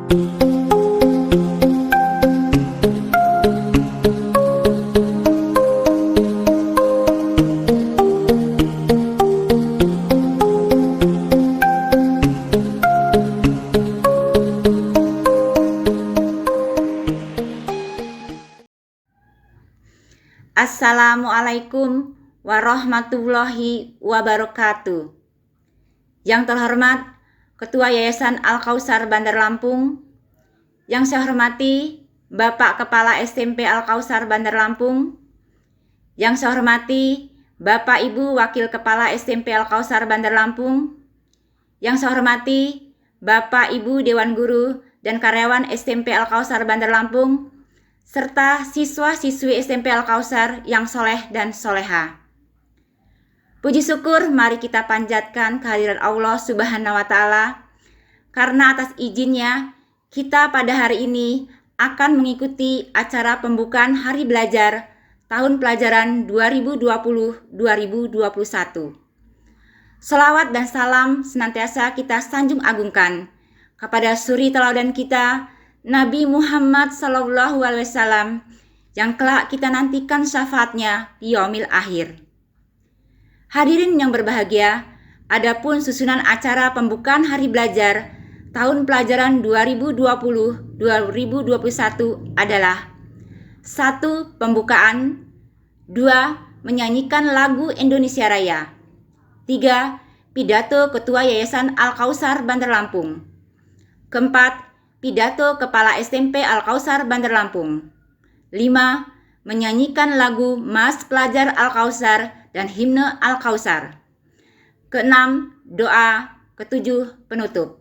Assalamualaikum warahmatullahi wabarakatuh. Yang terhormat Ketua Yayasan Al-Kausar Bandar Lampung, yang saya hormati Bapak Kepala SMP Al-Kausar Bandar Lampung, yang saya hormati Bapak Ibu Wakil Kepala SMP Al-Kausar Bandar Lampung, yang saya hormati Bapak Ibu Dewan Guru dan karyawan SMP Al-Kausar Bandar Lampung, serta siswa-siswi SMP Al-Kausar yang soleh dan soleha. Puji syukur mari kita panjatkan kehadiran Allah Subhanahu wa Ta'ala, karena atas izinnya kita pada hari ini akan mengikuti acara pembukaan Hari Belajar tahun pelajaran 2020-2021. Shalawat dan salam senantiasa kita sanjung agungkan kepada suri teladan kita, Nabi Muhammad SAW, yang kelak kita nantikan syafaatnya di yaumil akhir. Hadirin yang berbahagia, adapun susunan acara pembukaan Hari Belajar tahun pelajaran 2020-2021 adalah 1. Pembukaan, 2. Menyanyikan lagu Indonesia Raya, 3. Pidato Ketua Yayasan Al-Kausar Bandar Lampung, 4. Pidato Kepala SMP Al-Kausar Bandar Lampung, 5. Menyanyikan lagu Mas Pelajar Al-Kausar dan Himne Al-Kausar, 6. Doa, 7. Penutup.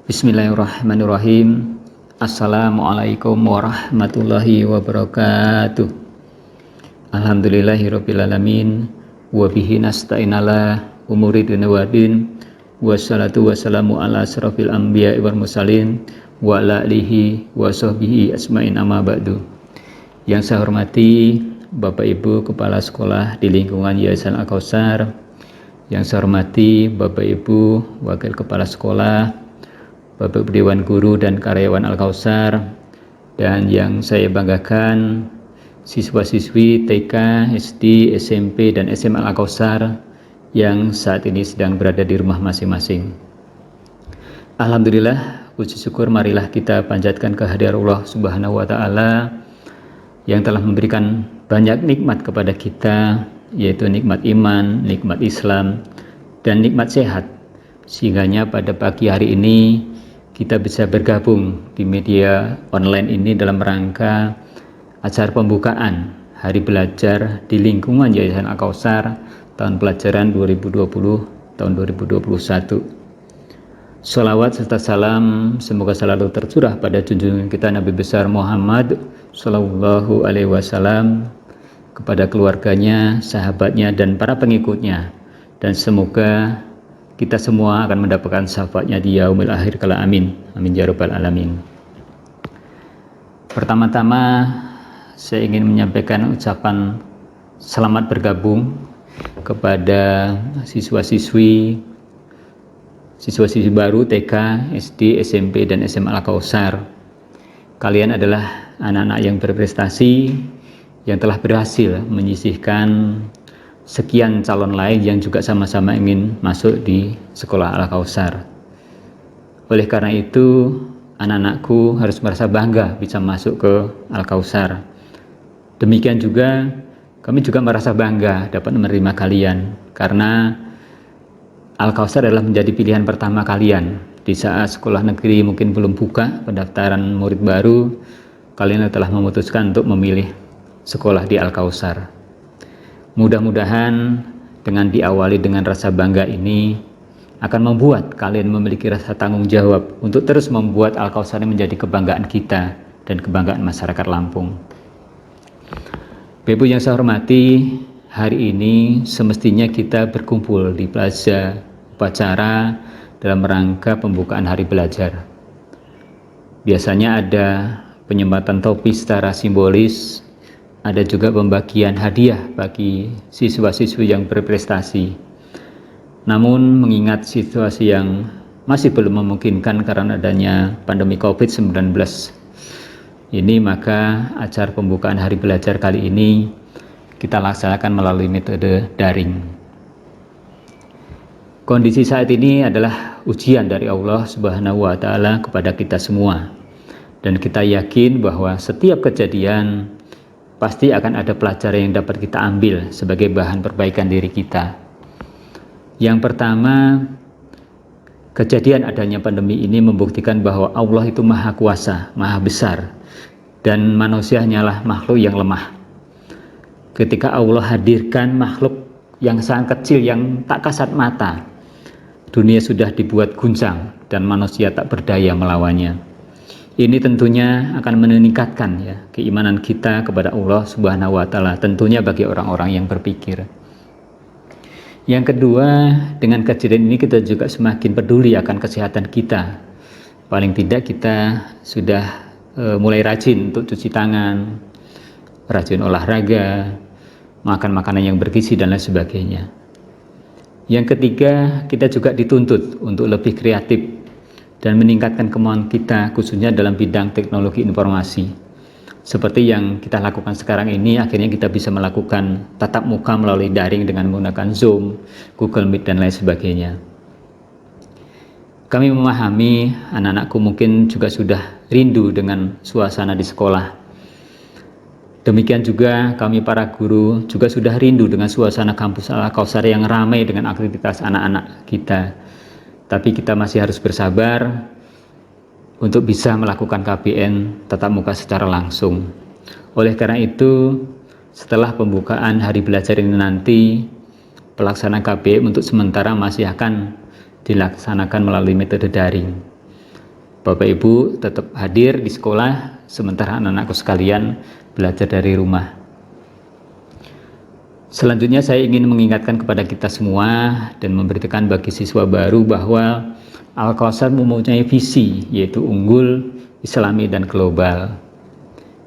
Bismillahirrahmanirrahim. Assalamualaikum warahmatullahi wabarakatuh. Alhamdulillahirrabbilalamin. Wabihi nasta'in ala umuri dunya waddin. Wassalatu wassalamu ala asrofil anbiya'i wal mursalin wa ala alihi wa sahbihi asma'in amma ba'du. Yang saya hormati Bapak Ibu Kepala Sekolah di lingkungan Yayasan Al-Kausar, yang saya hormati Bapak Ibu Wakil Kepala Sekolah, Bapak Dewan Guru dan karyawan Al-Kausar, dan yang saya banggakan siswa-siswi TK, SD, SMP, dan SMA Al-Kausar yang saat ini sedang berada di rumah masing-masing. Alhamdulillah, puji syukur marilah kita panjatkan kehadiran Allah Subhanahu wa Ta'ala yang telah memberikan banyak nikmat kepada kita, yaitu nikmat iman, nikmat Islam, dan nikmat sehat, sehingganya pada pagi hari ini kita bisa bergabung di media online ini dalam rangka acara pembukaan Hari Belajar di lingkungan Yayasan Al-Kausar tahun pelajaran 2020 tahun 2021. Sholawat serta salam semoga selalu tercurah pada junjungan kita Nabi besar Muhammad Sallallahu Alaihi Wasallam, kepada keluarganya, sahabatnya, dan para pengikutnya, dan semoga kita semua akan mendapatkan syafaatnya di yaumil akhir kala. Amin. Amin ya rabbal alamin. Pertama-tama saya ingin menyampaikan ucapan selamat bergabung kepada siswa-siswi baru TK, SD, SMP, dan SMA Al-Kausar. Kalian adalah anak-anak yang berprestasi, yang telah berhasil menyisihkan sekian calon lain yang juga sama-sama ingin masuk di sekolah Al-Kausar. Oleh karena itu, anak-anakku harus merasa bangga bisa masuk ke Al-Kausar. Demikian juga kami juga merasa bangga dapat menerima kalian, karena Al-Kausar adalah menjadi pilihan pertama kalian di saat sekolah negeri mungkin belum buka pendaftaran murid baru. Kalian telah memutuskan untuk memilih sekolah di Al-Kausar. Mudah-mudahan dengan diawali dengan rasa bangga ini akan membuat kalian memiliki rasa tanggung jawab untuk terus membuat Al-Kausar ini menjadi kebanggaan kita dan kebanggaan masyarakat Lampung. Bapak Ibu yang saya hormati, hari ini semestinya kita berkumpul di plaza upacara dalam rangka pembukaan Hari Belajar. Biasanya ada penyembatan topi secara simbolis, ada juga pembagian hadiah bagi siswa-siswi yang berprestasi. Namun mengingat situasi yang masih belum memungkinkan karena adanya pandemi COVID-19 ini, maka acara pembukaan hari belajar kali ini kita laksanakan melalui metode daring. Kondisi saat ini adalah ujian dari Allah Subhanahu wa Ta'ala kepada kita semua, dan kita yakin bahwa setiap kejadian pasti akan ada pelajaran yang dapat kita ambil sebagai bahan perbaikan diri kita. Yang pertama, kejadian adanya pandemi ini membuktikan bahwa Allah itu maha kuasa, maha besar, dan manusia hanyalah makhluk yang lemah. Ketika Allah hadirkan makhluk yang sangat kecil, yang tak kasat mata, dunia sudah dibuat guncang dan manusia tak berdaya melawannya. Ini tentunya akan meningkatkan keimanan kita kepada Allah Subhanahu wa Ta'ala, tentunya bagi orang-orang yang berpikir. Yang kedua, dengan kejadian ini kita juga semakin peduli akan kesehatan kita. Paling tidak kita sudah mulai rajin untuk cuci tangan, rajin olahraga, makan makanan yang bergizi dan lain sebagainya. Yang ketiga, kita juga dituntut untuk lebih kreatif dan meningkatkan kemampuan kita, khususnya dalam bidang teknologi informasi. Seperti yang kita lakukan sekarang ini, akhirnya kita bisa melakukan tatap muka melalui daring dengan menggunakan Zoom, Google Meet, dan lain sebagainya. Kami memahami anak-anakku mungkin juga sudah rindu dengan suasana di sekolah. Demikian juga kami para guru juga sudah rindu dengan suasana kampus Al-Kausar yang ramai dengan aktivitas anak-anak kita. Tapi kita masih harus bersabar untuk bisa melakukan KBN tatap muka secara langsung. Oleh karena itu, setelah pembukaan hari belajar ini nanti, pelaksanaan KBN untuk sementara masih akan dilaksanakan melalui metode daring. Bapak Ibu tetap hadir di sekolah, sementara anak-anakku sekalian belajar dari rumah. Selanjutnya saya ingin mengingatkan kepada kita semua dan memberitakan bagi siswa baru bahwa Al-Kausar mempunyai visi, yaitu unggul, islami, dan global.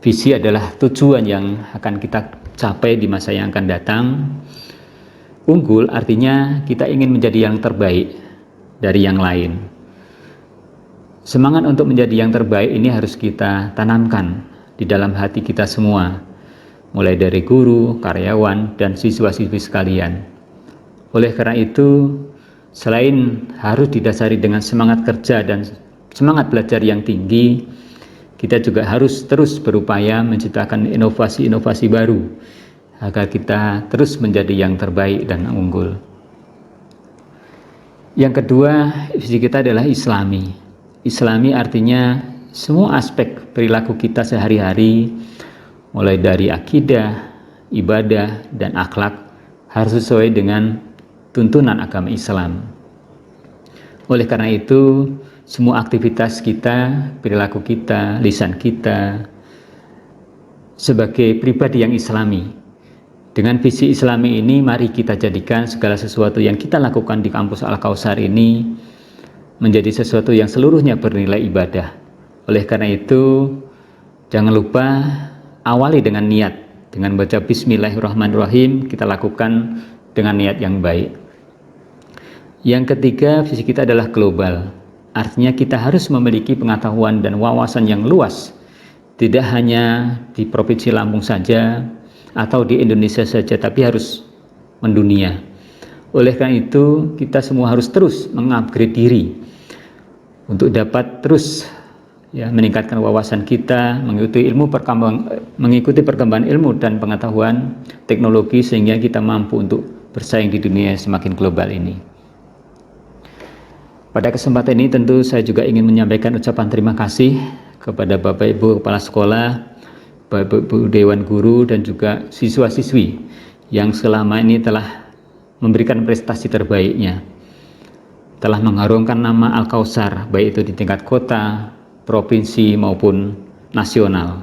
Visi adalah tujuan yang akan kita capai di masa yang akan datang. Unggul artinya kita ingin menjadi yang terbaik dari yang lain. Semangat untuk menjadi yang terbaik ini harus kita tanamkan di dalam hati kita semua, mulai dari guru, karyawan, dan siswa-siswi sekalian. Oleh karena itu, selain harus didasari dengan semangat kerja dan semangat belajar yang tinggi, kita juga harus terus berupaya menciptakan inovasi-inovasi baru agar kita terus menjadi yang terbaik dan unggul. Yang kedua, visi kita adalah islami. Islami artinya semua aspek perilaku kita sehari-hari, mulai dari akidah, ibadah, dan akhlak harus sesuai dengan tuntunan agama Islam. Oleh karena itu, semua aktivitas kita, perilaku kita, lisan kita sebagai pribadi yang islami. Dengan visi islami ini, mari kita jadikan segala sesuatu yang kita lakukan di kampus Al-Kausar ini menjadi sesuatu yang seluruhnya bernilai ibadah. Oleh karena itu, jangan lupa awali dengan niat, dengan baca Bismillahirrahmanirrahim, kita lakukan dengan niat yang baik. Yang ketiga, visi kita adalah global. Artinya kita harus memiliki pengetahuan dan wawasan yang luas, tidak hanya di Provinsi Lampung saja atau di Indonesia saja, tapi harus mendunia. Oleh karena itu, kita semua harus terus mengupgrade diri untuk dapat terus meningkatkan wawasan kita, mengikuti perkembangan ilmu dan pengetahuan teknologi sehingga kita mampu untuk bersaing di dunia semakin global ini. Pada kesempatan ini tentu saya juga ingin menyampaikan ucapan terima kasih kepada Bapak Ibu Kepala Sekolah, Bapak Ibu Dewan Guru, dan juga siswa-siswi yang selama ini telah memberikan prestasi terbaiknya, telah mengharumkan nama Al-Kausar baik itu di tingkat kota, provinsi maupun nasional.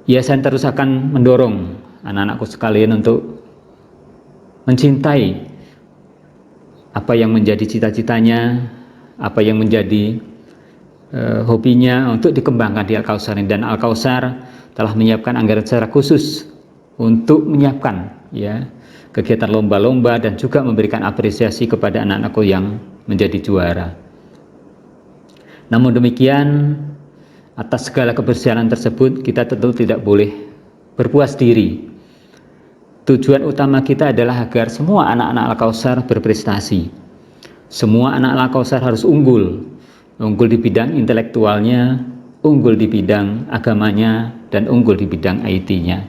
Saya terus akan mendorong anak-anakku sekalian untuk mencintai apa yang menjadi cita-citanya, apa yang menjadi hobinya untuk dikembangkan di Al-Kausar ini, dan Al-Kausar telah menyiapkan anggaran secara khusus untuk menyiapkan ya kegiatan lomba-lomba dan juga memberikan apresiasi kepada anak-anakku yang menjadi juara. Namun demikian, atas segala kebersihanan tersebut kita tentu tidak boleh berpuas diri. Tujuan utama kita adalah agar semua anak-anak Al-Kausar berprestasi. Semua anak Al-Kausar harus unggul di bidang intelektualnya, unggul di bidang agamanya, dan unggul di bidang IT-nya.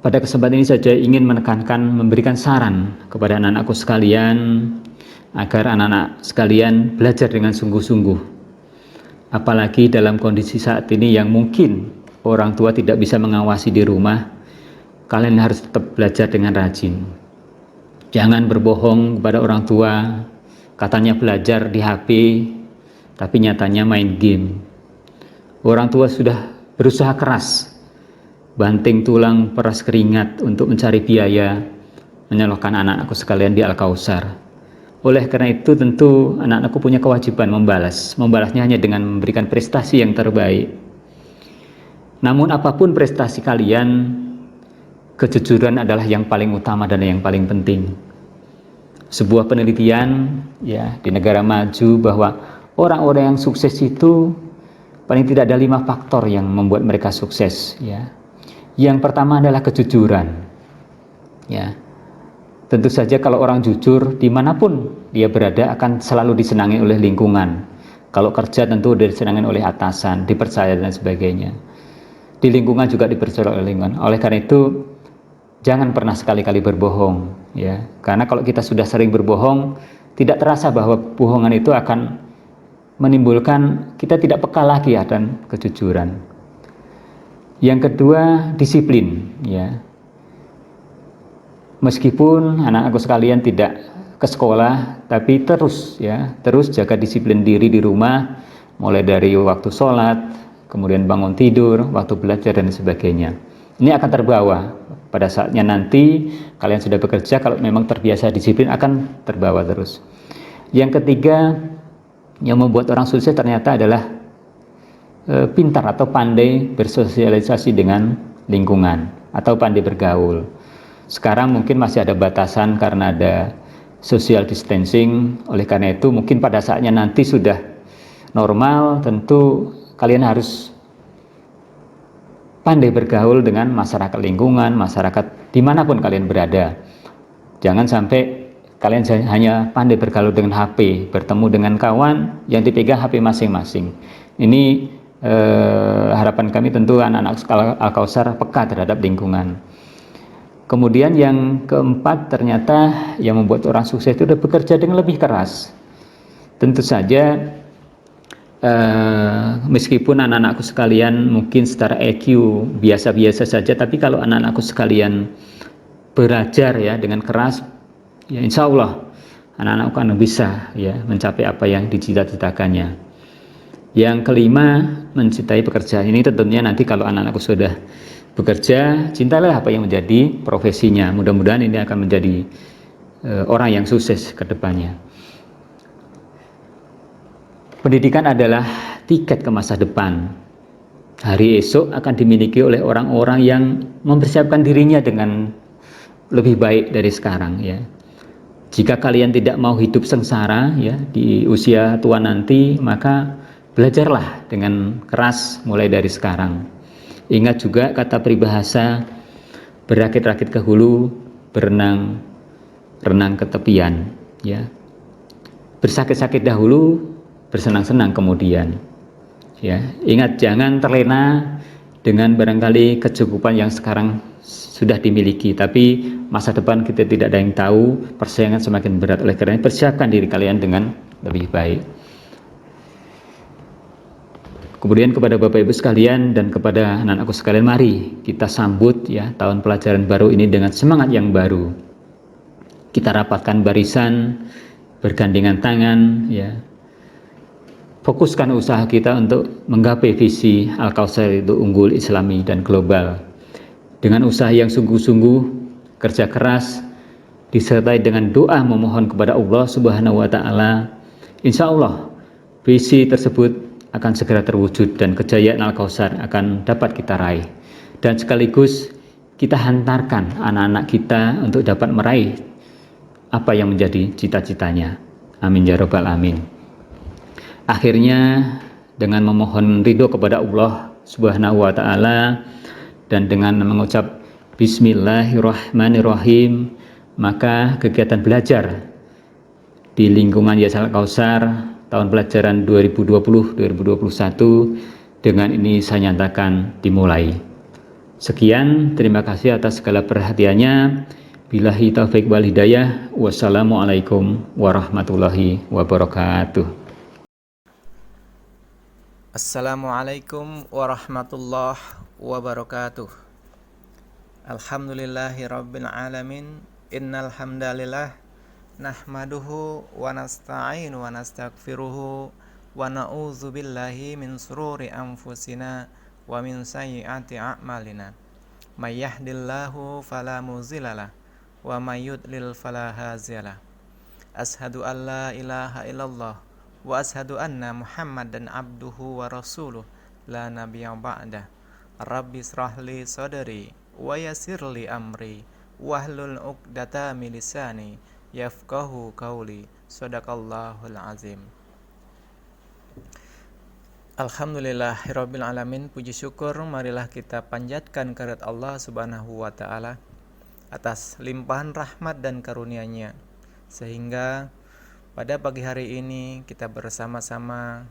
Pada kesempatan ini saja ingin menekankan, memberikan saran kepada anak-anakku sekalian agar anak-anak sekalian belajar dengan sungguh-sungguh. Apalagi dalam kondisi saat ini yang mungkin orang tua tidak bisa mengawasi di rumah, kalian harus tetap belajar dengan rajin. Jangan berbohong kepada orang tua, katanya belajar di HP, tapi nyatanya main game. Orang tua sudah berusaha keras, banting tulang, peras keringat untuk mencari biaya menyalurkan anak-anakku sekalian di Al-Kausar. Oleh karena itu tentu anak-anakku punya kewajiban membalasnya hanya dengan memberikan prestasi yang terbaik. Namun apapun prestasi kalian, kejujuran adalah yang paling utama dan yang paling penting. Sebuah penelitian ya di negara maju bahwa orang-orang yang sukses itu paling tidak ada 5 faktor yang membuat mereka sukses ya. Yang pertama adalah kejujuran ya. Tentu saja kalau orang jujur dimanapun dia berada akan selalu disenangi oleh lingkungan. Kalau kerja tentu disenangi oleh atasan, dipercaya dan sebagainya. Di lingkungan juga dipercaya oleh lingkungan. Oleh karena itu jangan pernah sekali-kali berbohong ya. Karena kalau kita sudah sering berbohong, tidak terasa bahwa bohongan itu akan menimbulkan kita tidak peka lagi akan kejujuran. Yang kedua, disiplin ya. Meskipun anak-anakku sekalian tidak ke sekolah, tapi terus jaga disiplin diri di rumah, mulai dari waktu sholat, kemudian bangun tidur, waktu belajar dan sebagainya. Ini akan terbawa pada saatnya nanti kalian sudah bekerja, kalau memang terbiasa disiplin akan terbawa terus. Yang ketiga yang membuat orang sukses ternyata adalah pintar atau pandai bersosialisasi dengan lingkungan atau pandai bergaul. Sekarang mungkin masih ada batasan karena ada social distancing, oleh karena itu mungkin pada saatnya nanti sudah normal, tentu kalian harus pandai bergaul dengan masyarakat lingkungan, masyarakat dimanapun kalian berada. Jangan sampai kalian hanya pandai bergaul dengan HP, bertemu dengan kawan yang dipegang HP masing-masing. Ini harapan kami tentu anak-anak Al-Kausar peka terhadap lingkungan. Kemudian yang keempat, ternyata yang membuat orang sukses itu sudah bekerja dengan lebih keras. Tentu saja meskipun anak-anakku sekalian mungkin secara EQ biasa-biasa saja, tapi kalau anak-anakku sekalian belajar ya dengan keras, ya insya Allah anak-anakku akan bisa ya mencapai apa yang dicita-citakannya. Yang kelima, mencintai pekerjaan. Ini tentunya nanti kalau anak-anakku sudah bekerja, cintailah apa yang menjadi profesinya. Mudah-mudahan ini akan menjadi orang yang sukses ke depannya. Pendidikan adalah tiket ke masa depan. Hari esok akan dimiliki oleh orang-orang yang mempersiapkan dirinya dengan lebih baik dari sekarang ya. Jika kalian tidak mau hidup sengsara ya di usia tua nanti, maka belajarlah dengan keras mulai dari sekarang. Ingat juga kata peribahasa, berakit-rakit ke hulu, renang ke tepian ya. Bersakit-sakit dahulu, bersenang-senang kemudian ya. Ingat, jangan terlena dengan barangkali kecukupan yang sekarang sudah dimiliki, tapi masa depan kita tidak ada yang tahu, persaingan semakin berat. Oleh karena itu persiapkan diri kalian dengan lebih baik. Kemudian kepada Bapak Ibu sekalian dan kepada anak-anakku sekalian, mari kita sambut ya tahun pelajaran baru ini dengan semangat yang baru. Kita rapatkan barisan, bergandengan tangan ya. Fokuskan usaha kita untuk menggapai visi Al-Kausar itu unggul, Islami dan global. Dengan usaha yang sungguh-sungguh, kerja keras disertai dengan doa memohon kepada Allah Subhanahu wa taala, Insya Allah visi tersebut akan segera terwujud dan kejayaan Al-Kautsar akan dapat kita raih. Dan sekaligus kita hantarkan anak-anak kita untuk dapat meraih apa yang menjadi cita-citanya. Amin ya rabbal alamin. Akhirnya dengan memohon ridho kepada Allah Subhanahu wa taala dan dengan mengucap Bismillahirrahmanirrahim, maka kegiatan belajar di lingkungan Yayasan Al-Kautsar tahun pelajaran 2020-2021 dengan ini saya nyatakan dimulai. Sekian, terima kasih atas segala perhatiannya. Billahi taufik wal hidayah. Wassalamualaikum warahmatullahi wabarakatuh. Assalamualaikum warahmatullahi wabarakatuh. Alhamdulillahi rabbil alamin. Innal hamdalillah nahmaduhu wa nasta'inu wa nastaghfiruhu wa na'udzu billahi min sururi anfusina wa min sayyiati a'malina. May yahdihillahu fala mudhillalah wa may yudlil fala hadiyalah. Ashhadu an la ilaha illallah wa ashhadu anna Muhammadan abduhu wa rasuluh la nabiyya ba'dah. Rabbi shrahli sadri wa yassirli amri wahlul 'uqdatam min lisani yafqahu qawli. Shadaqallahul azim. Alhamdulillahirabbil alamin. Puji syukur marilah kita panjatkan kehadirat Allah Subhanahu wa taala atas limpahan rahmat dan karunia-Nya, sehingga pada pagi hari ini kita bersama-sama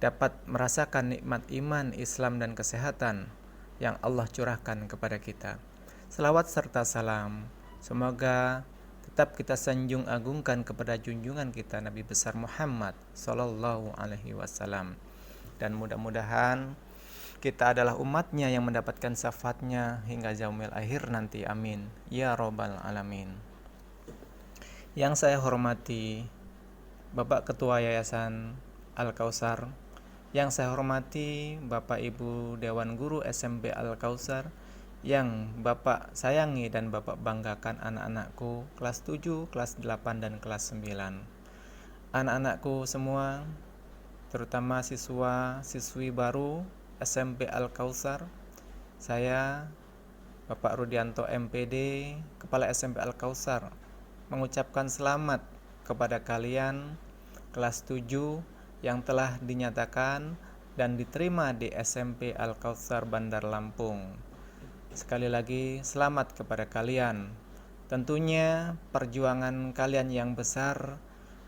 dapat merasakan nikmat iman, Islam dan kesehatan yang Allah curahkan kepada kita. Selawat serta salam semoga tetap kita sanjung agungkan kepada junjungan kita Nabi besar Muhammad sallallahu alaihi wasallam, dan mudah-mudahan kita adalah umatnya yang mendapatkan syafaatnya hingga yaumil akhir nanti. Amin ya rabbal alamin. Yang saya hormati Bapak Ketua Yayasan Al-Kautsar, yang saya hormati Bapak Ibu Dewan Guru SMP Al-Kautsar, yang Bapak sayangi dan Bapak banggakan anak-anakku kelas 7, kelas 8 dan kelas 9. Anak-anakku semua, terutama siswa-siswi baru SMP Al-Kautsar, saya Bapak Rudianto MPD, Kepala SMP Al-Kautsar, mengucapkan selamat kepada kalian kelas 7 yang telah dinyatakan dan diterima di SMP Al-Kautsar Bandar Lampung. Sekali lagi selamat kepada kalian. Tentunya perjuangan kalian yang besar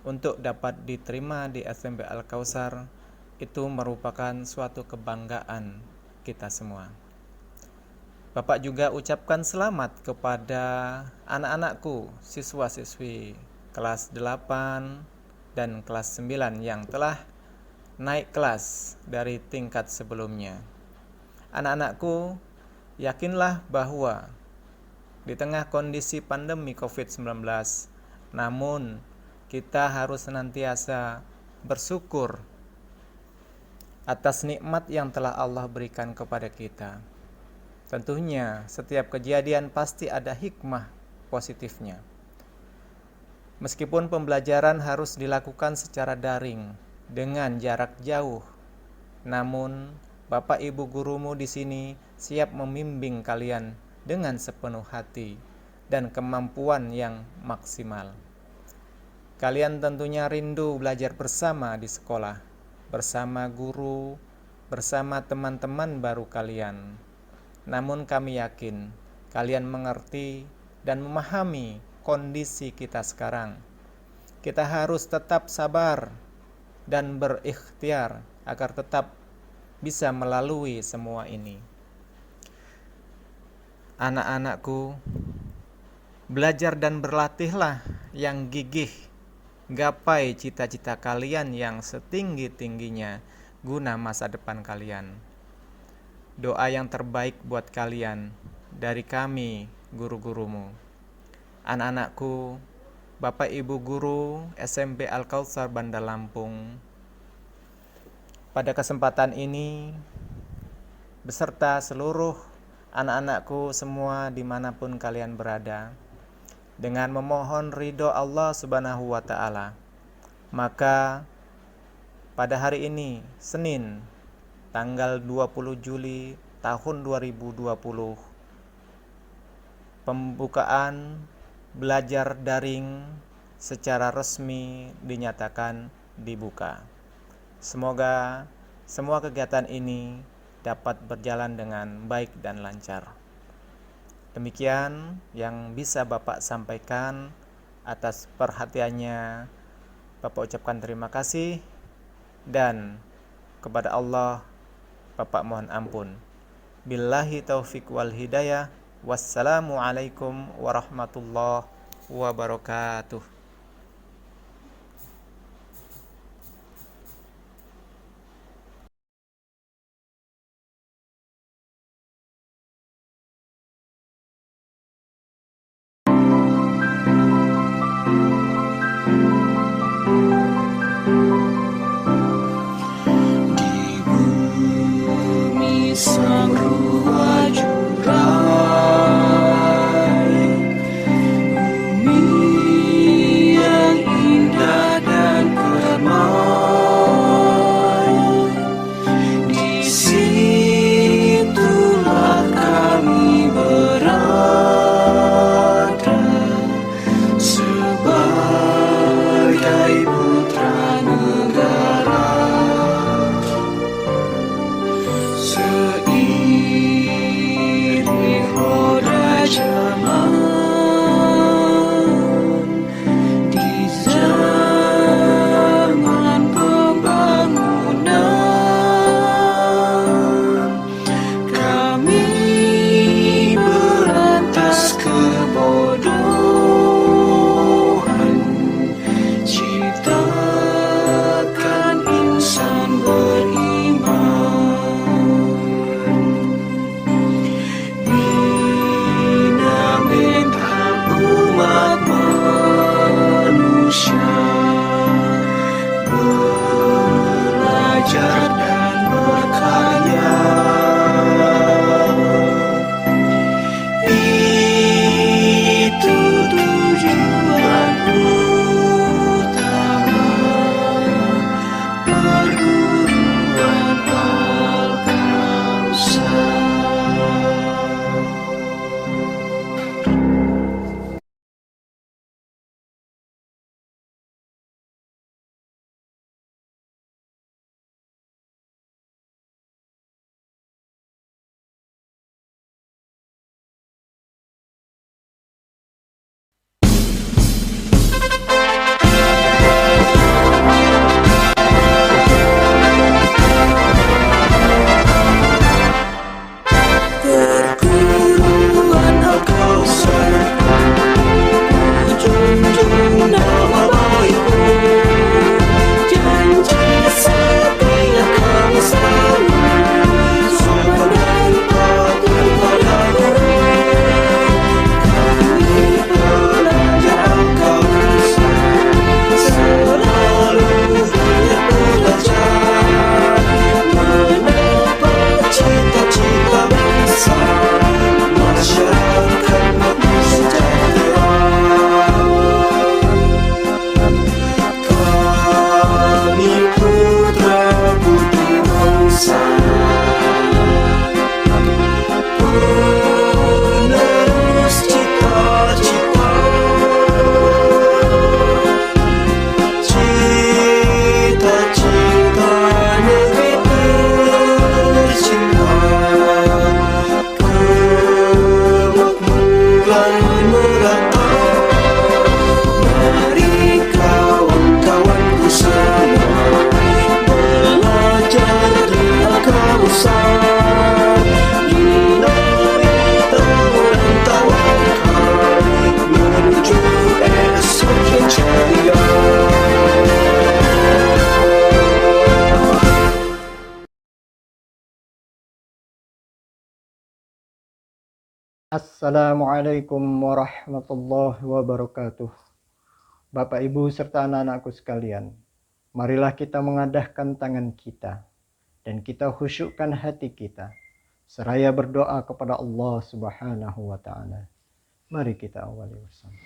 untuk dapat diterima di SMP Al-Kautsar itu merupakan suatu kebanggaan kita semua. Bapak juga ucapkan selamat kepada anak-anakku, siswa-siswi kelas 8 dan kelas 9 yang telah naik kelas dari tingkat sebelumnya. Anak-anakku, yakinlah bahwa di tengah kondisi pandemi COVID-19, namun kita harus senantiasa bersyukur atas nikmat yang telah Allah berikan kepada kita. Tentunya setiap kejadian pasti ada hikmah positifnya. Meskipun pembelajaran harus dilakukan secara daring dengan jarak jauh, namun Bapak Ibu gurumu di sini siap membimbing kalian dengan sepenuh hati dan kemampuan yang maksimal. Kalian tentunya rindu belajar bersama di sekolah, bersama guru, bersama teman-teman baru kalian. Namun kami yakin kalian mengerti dan memahami kondisi kita sekarang. Kita harus tetap sabar dan berikhtiar agar tetap bisa melalui semua ini. Anak-anakku, belajar dan berlatihlah yang gigih, gapai cita-cita kalian yang setinggi-tingginya guna masa depan kalian. Doa yang terbaik buat kalian dari kami, guru-gurumu. Anak-anakku, Bapak Ibu guru SMP Al-Kautsar Bandar Lampung, pada kesempatan ini beserta seluruh anak-anakku semua dimanapun kalian berada, dengan memohon ridho Allah Subhanahu wa ta'ala, Maka pada hari ini, Senin, tanggal 20 Juli tahun 2020, pembukaan belajar daring secara resmi dinyatakan dibuka. Semoga semua kegiatan ini dapat berjalan dengan baik dan lancar. Demikian yang bisa Bapak sampaikan. Atas perhatiannya Bapak ucapkan terima kasih, dan kepada Allah Bapak mohon ampun. Billahi taufik wal hidayah. Wassalamualaikum warahmatullahi wabarakatuh. Sang ruwa jurai, bumi yang indah dan permai, di situlah kami berada sebagai putra negara. Seiring roda zaman, di zaman pembangunan, kami berantas kebodohan, ciptakan insan beriman. Umat manusia belajar dan berkarya, itu tujuan utama perguruan Al-Kausar. Perguruan Al-Kausar, junjung nama baikmu, janji setia kami selalu, sopan dan patuh pada guru. Kami belajar Al-Kausar, selalu giat belajar, mendapat cita-cita besar, masyarakat makmur sejahtera. Kami putra putri bangsa, penerus cita-cita, cita-cita negeri tercinta, kemakmuran merata. Mari kawan-kawanku semua belajar di Al-Kausar, dinamika dan tawakal menuju esok yang ceria. Assalamualaikum warahmatullahi wabarakatuh. Bapak, Ibu, serta anak-anakku sekalian, marilah kita mengadahkan tangan kita dan kita khusyukkan hati kita seraya berdoa kepada Allah Subhanahu wa Ta'ala. Mari kita awali bersama.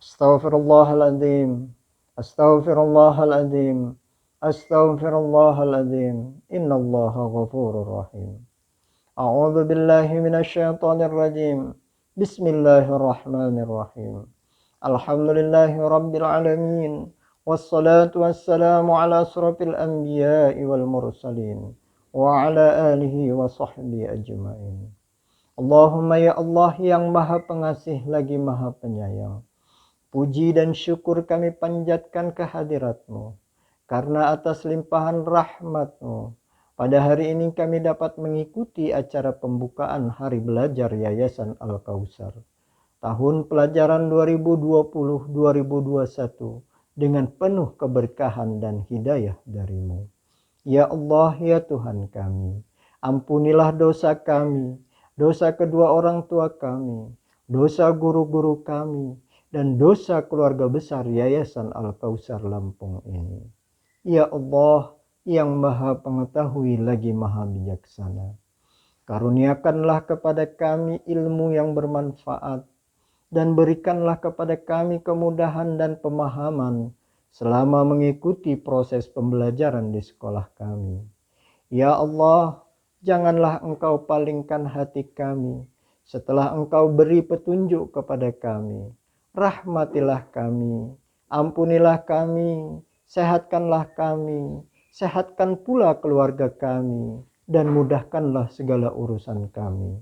Astaghfirullahaladzim. Astaghfirullahaladzim. Astaghfirullahaladzim. Innallaha ghafurur rahim. A'udzu billahi minasyaitonir rajim. Bismillahirrahmanirrahim. Alhamdulillahi rabbil alamin. Wassalatu wassalamu ala asrafil anbiya'i wal mursalin wa ala alihi wa sahbihi ajma'in. Allahumma ya Allah yang maha pengasih lagi maha penyayang. Puji dan syukur kami panjatkan kehadirat-Mu. Karena atas limpahan rahmat-Mu, pada hari ini kami dapat mengikuti acara pembukaan Hari Belajar Yayasan Al-Kautsar tahun pelajaran 2020-2021 dengan penuh keberkahan dan hidayah dari-Mu. Ya Allah, ya Tuhan kami, ampunilah dosa kami, dosa kedua orang tua kami, dosa guru-guru kami, dan dosa keluarga besar Yayasan Al-Kautsar Lampung ini. Ya Allah yang maha pengetahui lagi maha bijaksana, karuniakanlah kepada kami ilmu yang bermanfaat dan berikanlah kepada kami kemudahan dan pemahaman selama mengikuti proses pembelajaran di sekolah kami. Ya Allah, janganlah Engkau palingkan hati kami setelah Engkau beri petunjuk kepada kami. Rahmatilah kami, ampunilah kami, sehatkanlah kami, sehatkan pula keluarga kami, dan mudahkanlah segala urusan kami.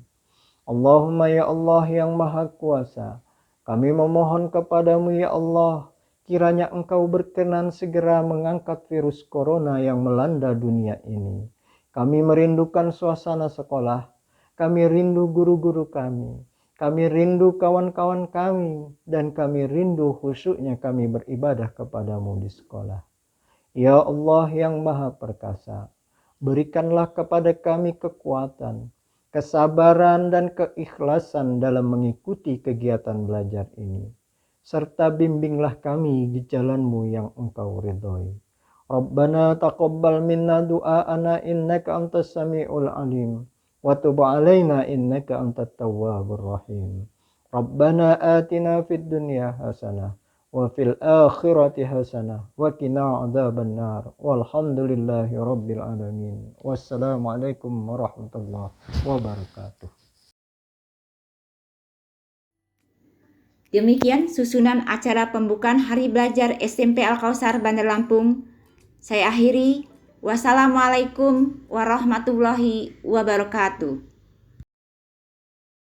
Allahumma ya Allah yang maha kuasa, kami memohon kepadamu ya Allah, kiranya Engkau berkenan segera mengangkat virus corona yang melanda dunia ini. Kami merindukan suasana sekolah, kami rindu guru-guru kami rindu kawan-kawan kami, dan kami rindu khusyuknya kami beribadah kepadamu di sekolah. Ya Allah yang maha perkasa, berikanlah kepada kami kekuatan, kesabaran dan keikhlasan dalam mengikuti kegiatan belajar ini. Serta bimbinglah kami di jalan-Mu yang Engkau ridhoi. Rabbana taqabbal minna du'aana innaka antas sami'ul alim. Wa tub alaina innaka antat tawwabur rahim. Rabbana atina fid dunya hasanah wa fil akhirati hasanah wa qina adzabannar. Walhamdulillahi rabbil alamin. Wassalamualaikum warahmatullahi wabarakatuh. Demikian susunan acara pembukaan Hari Belajar SMP Al-Kautsar Bandar Lampung. Saya akhiri. Wassalamualaikum warahmatullahi wabarakatuh.